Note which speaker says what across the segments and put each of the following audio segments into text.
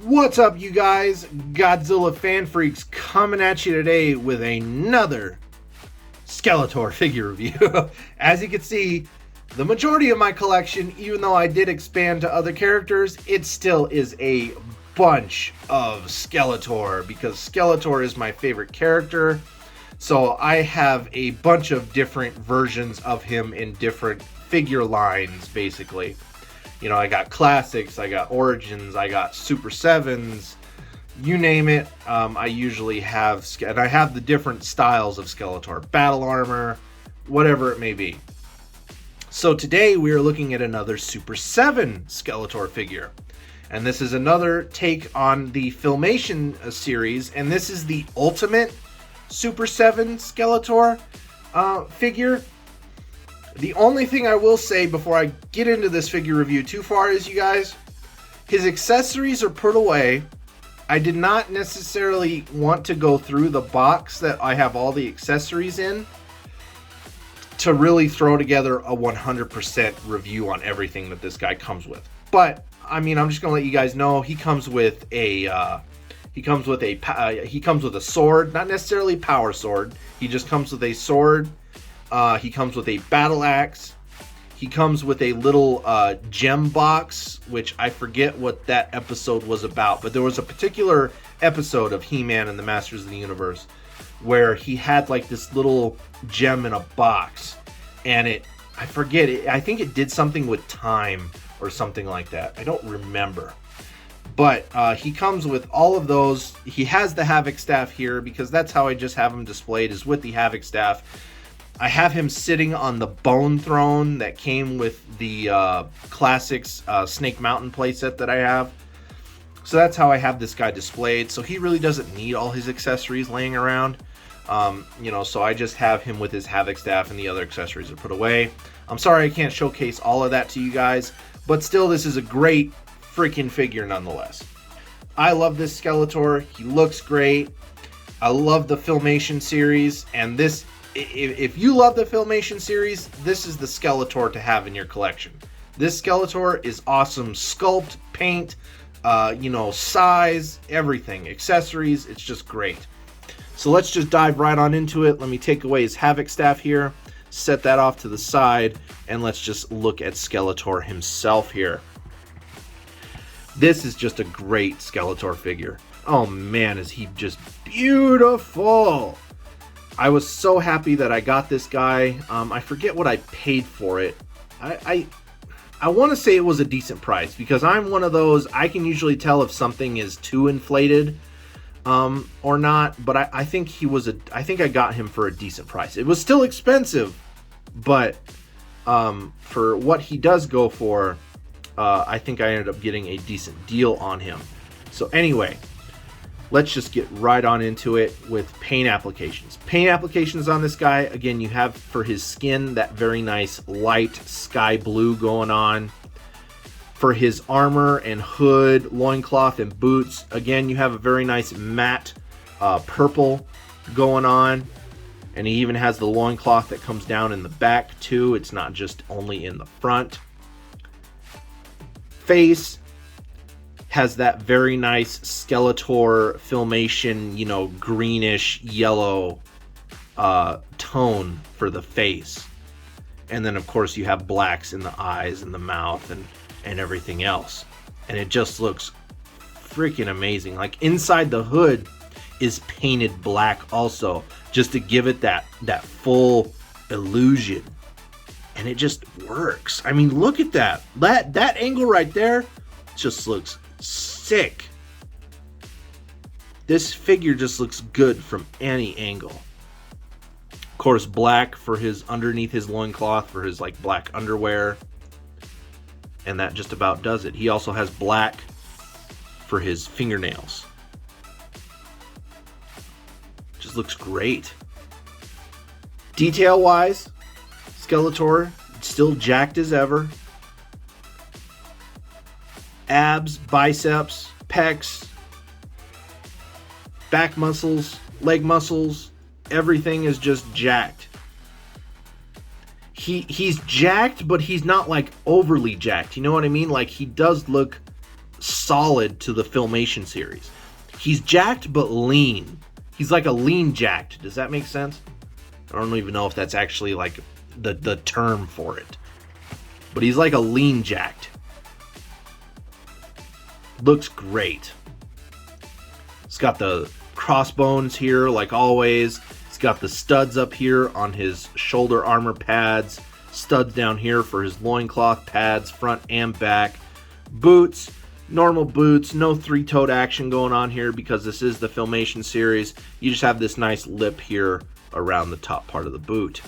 Speaker 1: What's up, you guys? Godzilla fan freaks coming at you today with another Skeletor figure review. As you can see, the majority of my collection, even though I did expand to other characters, it still is a bunch of Skeletor because Skeletor is my favorite character. So I have a bunch of different versions of him in different figure lines, basically. You know, I got classics, I got origins, I got Super 7s, you name it. I usually have, and I have the different styles of Skeletor, battle armor, whatever it may be. So today we are looking at another Super 7 Skeletor figure. And this is another take on the Filmation series, and this is the ultimate Super 7 Skeletor figure. The only thing I will say before I get into this figure review too far is, you guys, his accessories are put away. I did not necessarily want to go through the box that I have all the accessories in to really throw together a 100% review on everything that this guy comes with. But I mean, I'm just gonna let you guys know he comes with a he comes with a sword, not necessarily power sword. He just comes with a sword. He comes with a battle axe. He comes with a little gem box, which I forget what that episode was about, but there was a particular episode of He-Man and the Masters of the Universe where he had like this little gem in a box, and I forget it. I think it did something with time or something like that. I don't remember. But he comes with all of those. He has the Havoc Staff here because that's how I just have him displayed, is with the Havoc Staff. I have him sitting on the bone throne that came with the classics Snake Mountain playset that I have. So that's how I have this guy displayed. So he really doesn't need all his accessories laying around. You know, so I just have him with his Havoc Staff and the other accessories are put away. I'm sorry I can't showcase all of that to you guys, but still, this is a great freaking figure nonetheless. I love this Skeletor. He looks great. I love the Filmation series, and this, if you love the Filmation series, this is the Skeletor to have in your collection. This Skeletor is awesome. Sculpt, paint, you know, size, everything, accessories. It's just great. So let's just dive right on into it. Let me take away his Havoc Staff here, set that off to the side, and let's just look at Skeletor himself here. This is just a great Skeletor figure. Oh man, is he just beautiful. I was so happy that I got this guy. I forget what I paid for it. I want to say it was a decent price because I'm one of those, I can usually tell if something is too inflated or not, but I think I think I got him for a decent price. It was still expensive, but for what he does go for, I think I ended up getting a decent deal on him. So anyway, let's just get right on into it with paint applications. Paint applications on this guy, again, you have for his skin that very nice light sky blue going on. For his armor and hood, loincloth, and boots, again, you have a very nice matte purple going on. And he even has the loincloth that comes down in the back too. It's not just only in the front. Face has that very nice Skeletor Filmation, you know, greenish yellow tone for the face. And then, of course, you have blacks in the eyes and the mouth and everything else. And it just looks freaking amazing. Like, inside the hood is painted black also, just to give it that full illusion. And it just works. I mean, look at that. That angle right there just looks sick. This figure just looks good from any angle. Of course, black for his underneath his loincloth for his like black underwear. And that just about does it. He also has black for his fingernails. Just looks great. Detail wise, Skeletor still jacked as ever. Abs, biceps, pecs, back muscles, leg muscles, everything is just jacked. He's jacked, but he's not like overly jacked. You know what I mean? Like, he does look solid to the Filmation series. He's jacked but lean. He's like a lean jacked. Does that make sense? I don't even know if that's actually like the term for it. But he's like a lean jacked. Looks great. It's got the crossbones here like always. It's got the studs up here on his shoulder armor pads. Studs down here for his loincloth pads, front and back. Boots, normal boots, no three-toed action going on here because this is the Filmation series. You just have this nice lip here around the top part of the boot.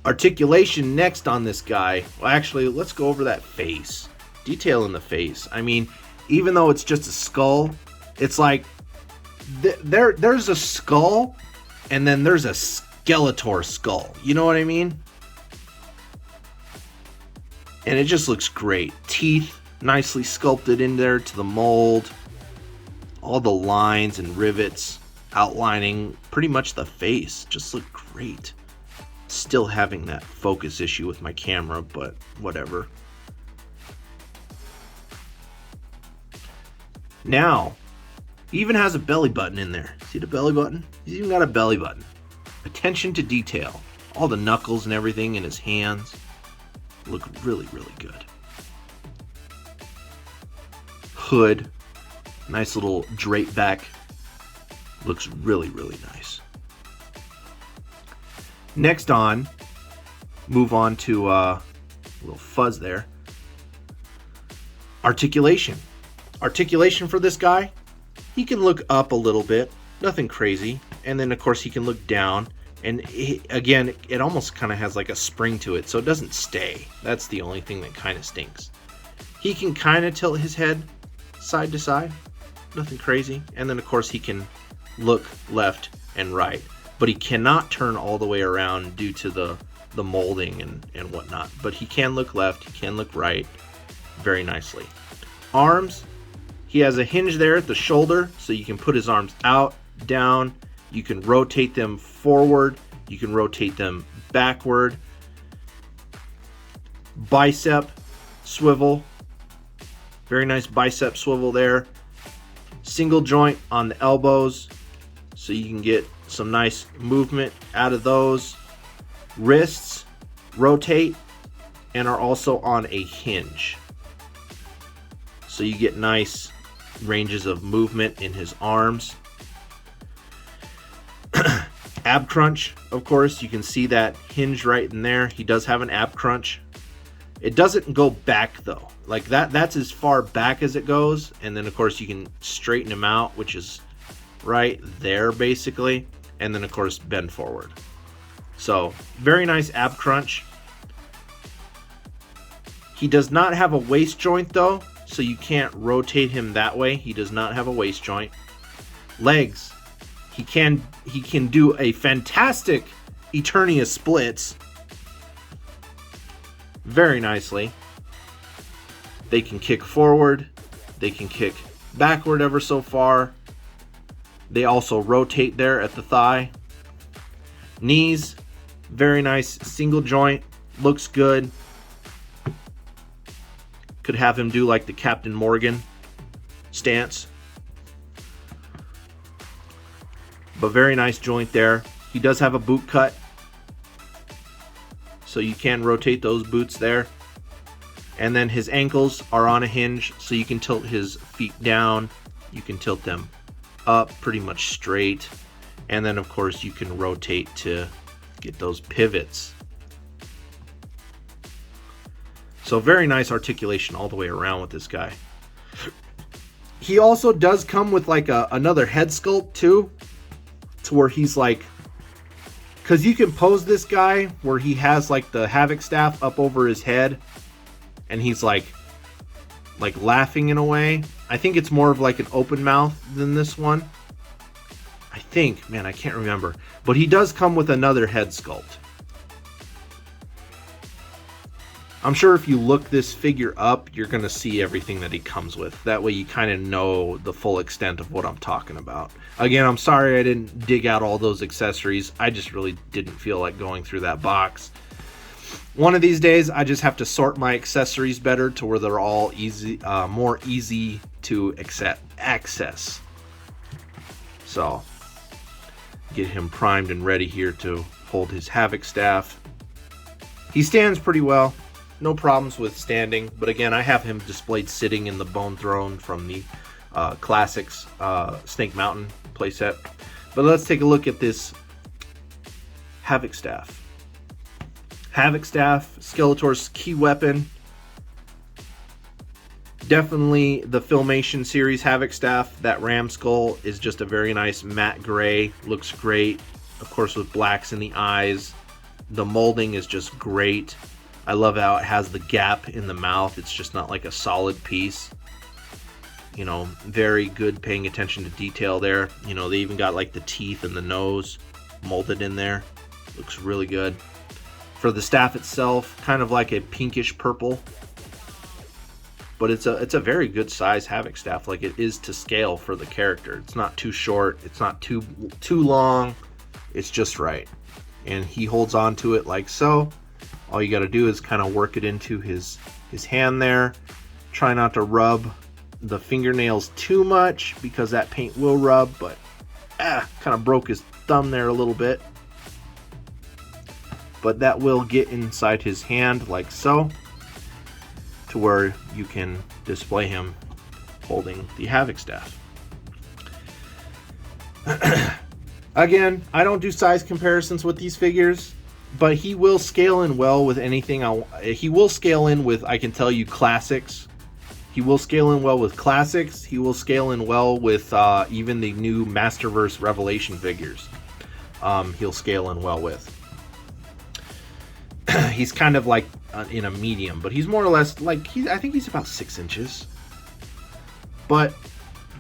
Speaker 1: Articulation next on this guy. Well, actually, let's go over that face. Detail in the face. I mean, even though it's just a skull, it's like there's a skull and then there's a Skeletor skull. You know what I mean? And it just looks great. Teeth nicely sculpted in there to the mold. All the lines and rivets outlining pretty much the face. Just look great. Still having that focus issue with my camera, but whatever. Now, he even has a belly button in there. See the belly button? He's even got a belly button. Attention to detail. All the knuckles and everything in his hands look really, really good. Hood. Nice little drape back. Looks really, really nice. Next on, move on to a little fuzz there. Articulation. Articulation for this guy, he can look up a little bit, nothing crazy, and then of course he can look down, and again, it almost kind of has like a spring to it, so it doesn't stay. That's the only thing that kind of stinks. He can kind of tilt his head side to side, nothing crazy, and then of course he can look left and right, but he cannot turn all the way around due to the molding and whatnot, but he can look left, he can look right very nicely. Arms, he has a hinge there at the shoulder, so you can put his arms out, down, you can rotate them forward, you can rotate them backward. Bicep swivel, very nice bicep swivel there. Single joint on the elbows, so you can get some nice movement out of those. Wrists rotate and are also on a hinge, so you get nice ranges of movement in his arms. Ab crunch, of course, you can see that hinge right in there. He does have an ab crunch. It doesn't go back though, like that's as far back as it goes, and then of course you can straighten him out, which is right there basically, and then of course bend forward. So very nice ab crunch. He does not have a waist joint though, so you can't rotate him that way. He does not have a waist joint. Legs, he can do a fantastic Eternia splits very nicely. They can kick forward, they can kick backward ever so far. They also rotate there at the thigh. Knees, very nice single joint, looks good. Could have him do like the Captain Morgan stance. But very nice joint there. He does have a boot cut, so you can rotate those boots there. And then his ankles are on a hinge, so you can tilt his feet down. You can tilt them up pretty much straight. And then of course you can rotate to get those pivots. So very nice articulation all the way around with this guy. He also does come with like another head sculpt too, to where he's like, because you can pose this guy where he has like the Havoc Staff up over his head, and he's like laughing in a way. I think it's more of like an open mouth than this one. I think, man, I can't remember, but he does come with another head sculpt. I'm sure if you look this figure up, you're going to see everything that he comes with. That way you kind of know the full extent of what I'm talking about. Again, I'm sorry I didn't dig out all those accessories. I just really didn't feel like going through that box. One of these days, I just have to sort my accessories better to where they're all easy, more easy to access. So, get him primed and ready here to hold his Havoc Staff. He stands pretty well. No problems with standing. But again, I have him displayed sitting in the Bone Throne from the Classics Snake Mountain playset. But let's take a look at this Havoc Staff. Havoc Staff, Skeletor's key weapon. Definitely the Filmation series Havoc Staff. That ram skull is just a very nice matte gray. Looks great. Of course, with blacks in the eyes. The molding is just great. I love how it has the gap in the mouth. It's just not like a solid piece. You know, very good paying attention to detail there. You know, they even got like the teeth and the nose molded in there. Looks really good. For the staff itself, kind of like a pinkish purple. But it's a very good size Havoc Staff, like it is to scale for the character. It's not too short, it's not too long, it's just right. And he holds on to it like so. All you got to do is kind of work it into his hand there. Try not to rub the fingernails too much because that paint will rub, but kind of broke his thumb there a little bit. But that will get inside his hand like so, to where you can display him holding the Havoc Staff. Again, I don't do size comparisons with these figures, but he will scale in well with anything. He will scale in with, I can tell you, Classics. He will scale in well with Classics. He will scale in well with even the new Masterverse Revelation figures. He'll scale in well with. He's kind of like in a medium, but he's more or less like, I think he's about 6 inches. But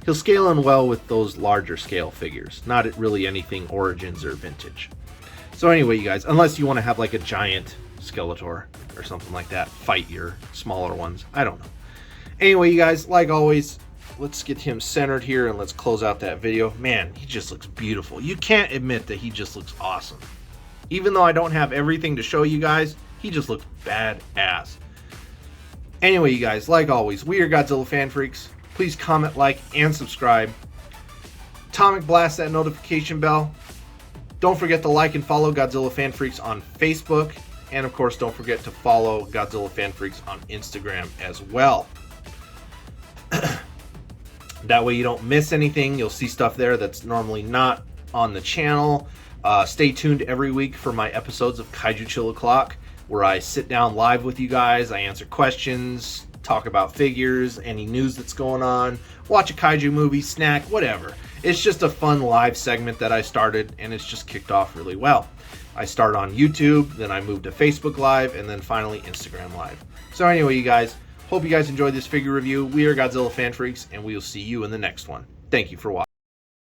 Speaker 1: he'll scale in well with those larger scale figures, not really anything Origins or Vintage. So anyway, you guys, unless you want to have like a giant Skeletor or something like that, fight your smaller ones. I don't know. Anyway, you guys, like always, let's get him centered here and let's close out that video. Man, he just looks beautiful. You can't admit that he just looks awesome. Even though I don't have everything to show you guys, he just looks badass. Anyway, you guys, like always, we are Godzilla Fan Freaks. Please comment, like, and subscribe. Atomic blast that notification bell. Don't forget to like and follow Godzilla Fan Freaks on Facebook. And of course, don't forget to follow Godzilla Fan Freaks on Instagram as well. That way you don't miss anything. You'll see stuff there that's normally not on the channel. Stay tuned every week for my episodes of Kaiju Chill O'Clock, where I sit down live with you guys. I answer questions, talk about figures, any news that's going on, watch a kaiju movie, snack, whatever. It's just a fun live segment that I started, and it's just kicked off really well. I started on YouTube, then I moved to Facebook Live, and then finally Instagram Live. So anyway, you guys, hope you guys enjoyed this figure review. We are Godzilla Fan Freaks, and we will see you in the next one. Thank you for watching.